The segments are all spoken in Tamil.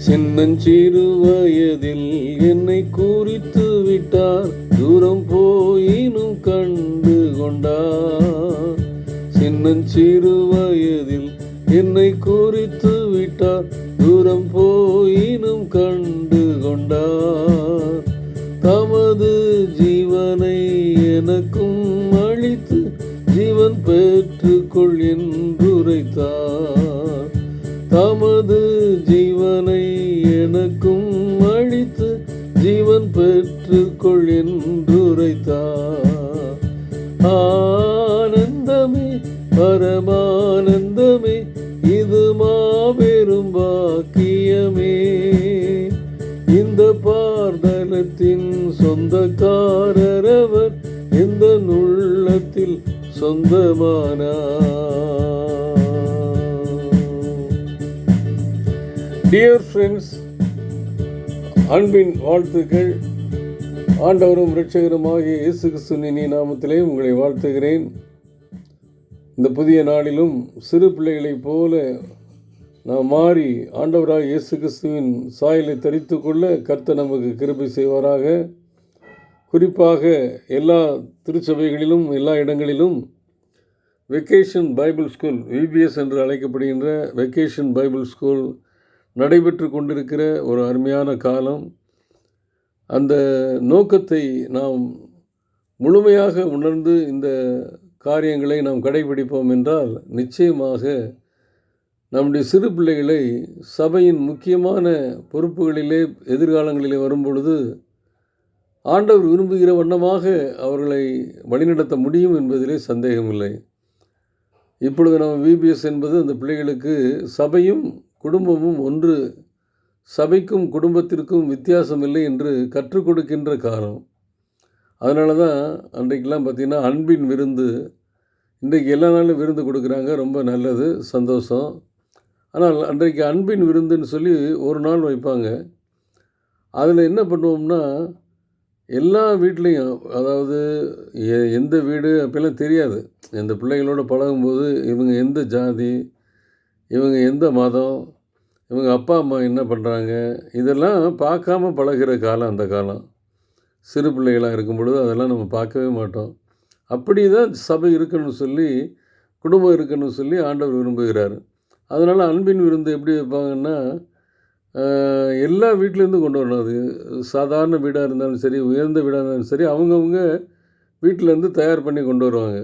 சின்னஞ்சிறு வயதில் என்னை குறித்து விட்டார், தூரம் போயினும் கண்டு கொண்டார். சின்னஞ்சிறு வயதில் என்னை குறித்து விட்டார், தூரம் போயினும் கண்டு கொண்டார். தமது ஜீவனை எனக்கும் அளித்து ஜீவன் பெற்றுக்கொள் என்றுரைத்தார். தமது ஜீவனை எனக்கும் அளித்து ஜீவன் பெற்றுக்கொள் என்றுரைத்தார். ஆனந்தமே பரமானந்தமே, இது மாபெரும் பாக்கியமே. இந்த பார்தலத்தின் சொந்தக்காரர் அவர், எந்த உள்ளத்தில் சொந்தமானார். டியர் ஃப்ரெண்ட்ஸ், அன்பின் வாழ்த்துக்கள். ஆண்டவரும் இரட்சகருமாகிய இயேசு கிறிஸ்துவின் நாமத்திலே உங்களை வாழ்த்துகிறேன். இந்த புதிய நாளிலும் சிறு பிள்ளைகளைப் போல நாம் மாறி ஆண்டவராக இயேசு கிறிஸ்துவின் சாயலை தரித்து கொள்ள கர்த்தர் நமக்கு கிருபை செய்வாராக. குறிப்பாக எல்லா திருச்சபைகளிலும் எல்லா இடங்களிலும் வெக்கேஷன் பைபிள் ஸ்கூல், VBS என்று அழைக்கப்படுகின்ற வெக்கேஷன் பைபிள் ஸ்கூல் நடைபெற்று கொண்டிருக்கிற ஒரு அருமையான காலம். அந்த நோக்கத்தை நாம் முழுமையாக உணர்ந்து இந்த காரியங்களை நாம் கடைபிடிப்போம் என்றால் நிச்சயமாக நம்முடைய சிறு பிள்ளைகளை சபையின் முக்கியமான பொறுப்புகளிலே எதிர்காலங்களிலே வரும்பொழுது ஆண்டவர் விரும்புகிற வண்ணமாக அவர்களை வழிநடத்த முடியும் என்பதிலே சந்தேகமில்லை. இப்பொழுது நம்ம VBS என்பது அந்த பிள்ளைகளுக்கு சபையும் குடும்பமும் ஒன்று, சபைக்கும் குடும்பத்திற்கும் வித்தியாசம் இல்லை என்று கற்றுக் கொடுக்கின்ற காலம். அதனால தான் அன்றைக்கெல்லாம் பார்த்திங்கன்னா அன்பின் விருந்து, இன்றைக்கு எல்லா நாளும் விருந்து கொடுக்குறாங்க, ரொம்ப நல்லது, சந்தோஷம். ஆனால் அன்றைக்கு அன்பின் விருந்துன்னு சொல்லி ஒரு நாள் வைப்பாங்க. அதில் என்ன பண்ணுவோம்னா, எல்லா வீட்லேயும், அதாவது எந்த வீடு அப்படிலாம் தெரியாது. இந்த பிள்ளைகளோடு பழகும்போது இவங்க எந்த ஜாதி, இவங்க எந்த மதம், இவங்க அப்பா அம்மா என்ன பண்ணுறாங்க, இதெல்லாம் பார்க்காம பழகிற காலம் அந்த காலம். சிறு பிள்ளைகளாக இருக்கும் பொழுது அதெல்லாம் நம்ம பார்க்கவே மாட்டோம். அப்படி தான் சபை இருக்கணும்னு சொல்லி, குடும்பம் இருக்கணும்னு சொல்லி ஆண்டவர் விரும்புகிறார். அதனால் அன்பின் விருந்து எப்படி வைப்பாங்கன்னா, எல்லா வீட்டிலேருந்து கொண்டு வரணும். அது சாதாரண வீடாக இருந்தாலும் சரி, உயர்ந்த வீடாக இருந்தாலும் சரி, அவங்கவுங்க வீட்டிலேருந்து தயார் பண்ணி கொண்டு வருவாங்க.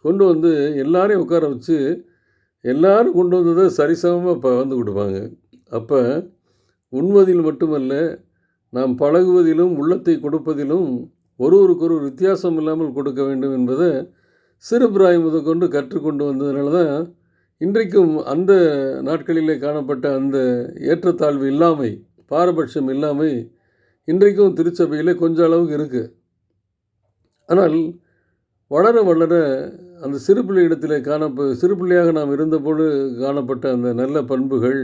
கொண்டு வந்து எல்லாரையும் உட்கார வச்சு எல்லோரும் கொண்டு வந்ததை சரிசமமாக பகிர்ந்து கொடுப்பாங்க. அப்போ உண்வதில் மட்டுமல்ல, நாம் பழகுவதிலும் உள்ளத்தை கொடுப்பதிலும் ஒருவருக்கொரு வித்தியாசம் இல்லாமல் கொடுக்க வேண்டும் என்பதை சிறு பிராயம் முதற்கொண்டு கற்றுக்கொண்டு வந்ததுனால தான் இன்றைக்கும் அந்த நாட்களிலே காணப்பட்ட அந்த ஏற்றத்தாழ்வு இல்லாமை, பாரபட்சம் இல்லாமை இன்றைக்கும் திருச்சபையிலே கொஞ்சம் அளவுக்கு இருக்குது. ஆனால் வளர வளர அந்த சிறு பிள்ளையிடத்தில் சிறு பிள்ளையாக நாம் இருந்தபோது காணப்பட்ட அந்த நல்ல பண்புகள்,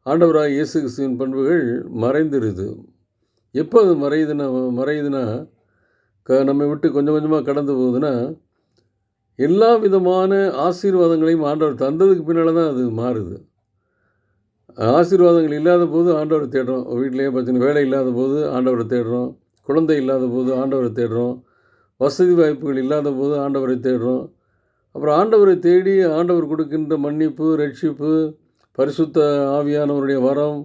ஆண்டவராக இயேசு கிறிஸ்துவின் பண்புகள் மறைந்துருது. எப்போ அது மறையுதுன்னா நம்மை விட்டு கொஞ்சம் கொஞ்சமாக கடந்து போகுதுன்னா, எல்லா விதமான ஆசீர்வாதங்களையும் ஆண்டவர் தந்ததுக்கு பின்னால் தான் அது மாறுது. ஆசீர்வாதங்கள் இல்லாத போது ஆண்டவரை தேடுறோம். வீட்டிலேயே பார்த்தீங்கன்னா வேலை இல்லாத போது ஆண்டவரை தேடுறோம், குழந்தை இல்லாத போது ஆண்டவரை தேடுறோம், வசதி வாய்ப்புகள் இல்லாத போது ஆண்டவரை தேடுறோம். அப்புறம் ஆண்டவரை தேடி ஆண்டவர் கொடுக்கின்ற மன்னிப்பு, ரட்சிப்பு, பரிசுத்த ஆவியானவருடைய வரம்,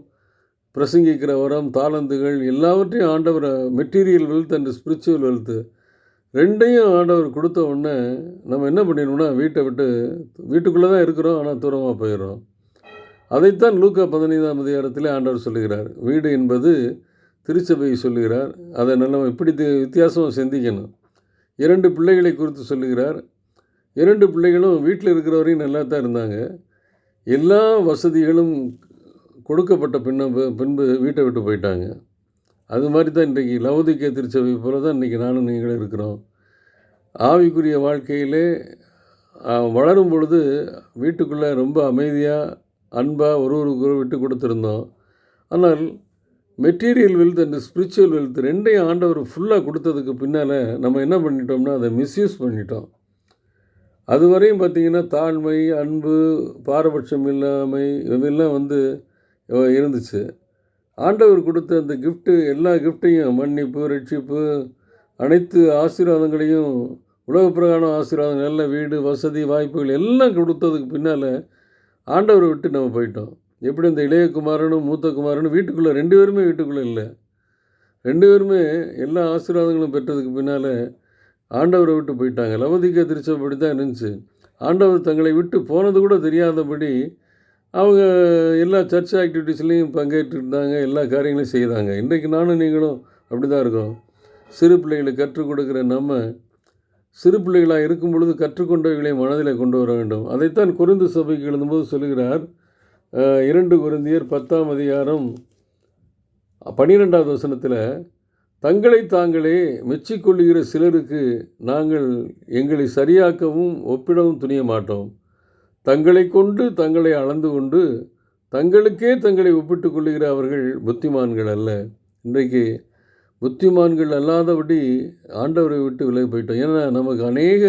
பிரசங்கிக்கிற வரம், தாளந்துகள் எல்லாவற்றையும் ஆண்டவர் material wealth and spiritual wealth ரெண்டையும் ஆண்டவர் கொடுத்த உடனே நம்ம என்ன பண்ணிடணும்னா, வீட்டை விட்டு வீட்டுக்குள்ளே தான் இருக்கிறோம், ஆனால் தூரமாக போயிடுறோம். அதைத்தான் லூக்கா 15ஆம் அதிகாரத்தில் ஆண்டவர் சொல்லுகிறார். வீடு என்பது திருச்சபை சொல்லுகிறார். அதை நம்ம இப்படி வித்தியாசமாக சிந்திக்கணும். 2 பிள்ளைகளை குறித்து சொல்லுகிறார். 2 பிள்ளைகளும் வீட்டில் இருக்கிறவரையும் நல்லா தான் இருந்தாங்க. எல்லா வசதிகளும் கொடுக்கப்பட்ட பின்பு வீட்டை விட்டு போயிட்டாங்க. அது மாதிரி தான் இன்றைக்கி லவோதிக்கேயா திருச்சபை போல தான் இன்றைக்கி நானும் நீங்களும் இருக்கிறோம். ஆவிக்குரிய வாழ்க்கையிலே வளரும் பொழுது வீட்டுக்குள்ளே ரொம்ப அமைதியாக, அன்பாக ஒருவருக்கு விட்டு கொடுத்துருந்தோம். ஆனால் material wealth and spiritual wealth ரெண்டையும் ஆண்டவர் ஃபுல்லாக கொடுத்ததுக்கு பின்னால் நம்ம என்ன பண்ணிட்டோம்னா அதை மிஸ்யூஸ் பண்ணிட்டோம். அதுவரையும் பார்த்திங்கன்னா தாழ்மை, அன்பு, பாரபட்சம் இல்லாமை இதெல்லாம் இருந்துச்சு. ஆண்டவர் கொடுத்த அந்த கிஃப்ட்டு, எல்லா கிஃப்ட்டையும் மன்னிப்பு, ரட்சிப்பு, அனைத்து ஆசீர்வாதங்களையும், உலகப்பிரகாரம் ஆசீர்வாதம், நல்ல வீடு, வசதி, வாய்ப்புகள் எல்லாம் கொடுத்ததுக்கு பின்னால் ஆண்டவரை விட்டு நம்ம போயிட்டோம். எப்படி இந்த இளைய குமாரனும் மூத்த குமாரனும் வீட்டுக்குள்ளே 2 பேருமே வீட்டுக்குள்ளே இல்லை. 2 பேருமே எல்லா ஆசீர்வாதங்களும் பெற்றதுக்கு பின்னால் ஆண்டவரை விட்டு போயிட்டாங்க. லவோதிக்கேயா திருச்சபை அப்படி தான் இருந்துச்சு. ஆண்டவர் தங்களை விட்டு போனது கூட தெரியாதபடி அவங்க எல்லா சர்ச் ஆக்டிவிட்டீஸ்லேயும் பங்கேற்றுருந்தாங்க, எல்லா காரியங்களையும் செய்தாங்க. இன்றைக்கு நானும் நீங்களும் அப்படி தான் இருக்கோம். சிறு பிள்ளைகளுக்கு கற்றுக் கொடுக்குற நம்ம, சிறு பிள்ளைகளாக இருக்கும் பொழுது கற்றுக்கொண்டவைகளை மனதில் கொண்டு வர வேண்டும். அதைத்தான் கொரிந்து சபைக்கு எழுதும்போது சொல்லுகிறார். 2 கொரிந்தியர் 10ஆம் அதிகாரம் 12வது வசனத்தில், தங்களை தாங்களே மெச்சிக்கொள்ளுகிற சிலருக்கு நாங்கள் எங்களை சரியாக்கவும் ஒப்பிடவும் துணிய மாட்டோம். தங்களை கொண்டு தங்களை அளந்து கொண்டு தங்களுக்கே தங்களை ஒப்பிட்டு கொள்ளுகிற அவர்கள் புத்திமான்கள் அல்ல. இன்றைக்கு புத்திமான்கள் அல்லாதபடி ஆண்டவரை விட்டு விலகி போயிட்டோம். ஏன்னா நமக்கு அநேக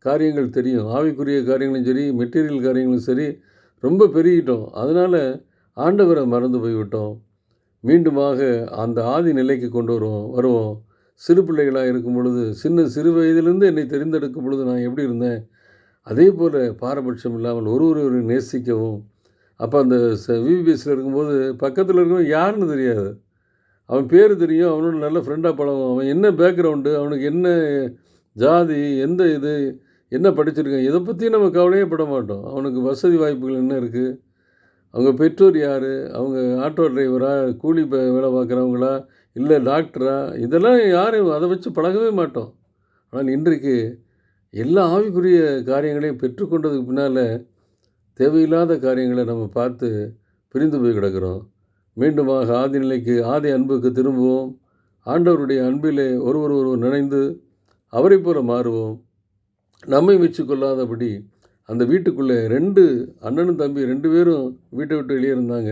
காரியங்கள் தெரியும். ஆவிக்குரிய காரியங்களும் சரி, மெட்டீரியல் காரியங்களும் சரி, ரொம்ப பெருகிட்டோம். அதனால் ஆண்டவரை மறந்து போய்விட்டோம். மீண்டுமாக அந்த ஆதி நிலைக்கு கொண்டு வருவோம். சிறு பிள்ளைகளாக இருக்கும் பொழுது, சிறு வயதிலிருந்து என்னை தெரிந்தெடுக்கும் பொழுது நான் எப்படி இருந்தேன், அதே போல் பாரபட்சம் இல்லாமல் ஒருவரை நேசிக்கவும். அப்போ அந்த விபிஎஸ்சில் இருக்கும்போது பக்கத்தில் இருக்கவன் யாருன்னு தெரியாது, அவன் பேர் தெரியும், அவனோட நல்ல ஃப்ரெண்டாக பழகும், அவன் என்ன பேக்ரவுண்டு, அவனுக்கு என்ன ஜாதி, எந்த இது, என்ன படிச்சிருக்கான், இதை பற்றி நம்ம கவலையே பட மாட்டோம். அவனுக்கு வசதி வாய்ப்புகள் என்ன இருக்குது, அவங்க பெற்றோர் யார், அவங்க ஆட்டோ டிரைவரா, கூலி வேலை பார்க்குறவங்களா, இல்லை டாக்டரா, இதெல்லாம் யாரும் அதை வச்சு பழகவே மாட்டோம். ஆனால் இன்றைக்கு எல்லா ஆவிக்குரிய காரியங்களையும் பெற்றுக்கொண்டதுக்கு பின்னால் தேவையில்லாத காரியங்களை நம்ம பார்த்து பிரிந்து போய் கிடக்கிறோம். மீண்டுமாக ஆதி நிலைக்கு, ஆதி அன்புக்கு திரும்புவோம். ஆண்டவருடைய அன்பிலே ஒருவர் நினைந்து அவரை போல மாறுவோம். நம்மை மெச்சிக்கொள்ளாதபடி அந்த வீட்டுக்குள்ளே 2 அண்ணனும் தம்பி 2 பேரும் வீட்டை விட்டு வெளியே இருந்தாங்க.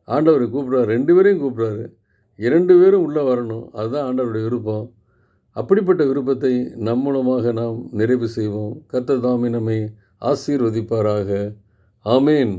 ஆண்டவரை கூப்பிட்றாரு, 2 பேரையும் கூப்பிட்றாரு. 2 பேரும் உள்ளே வரணும். அதுதான் ஆண்டவருடைய விருப்பம். அப்படிப்பட்ட விருப்பத்தை நம் மூலமாக நாம் நிறைவு செய்வோம். கர்த்தர் தாமே நம்மை ஆசீர்வதிப்பாராக. ஆமேன்.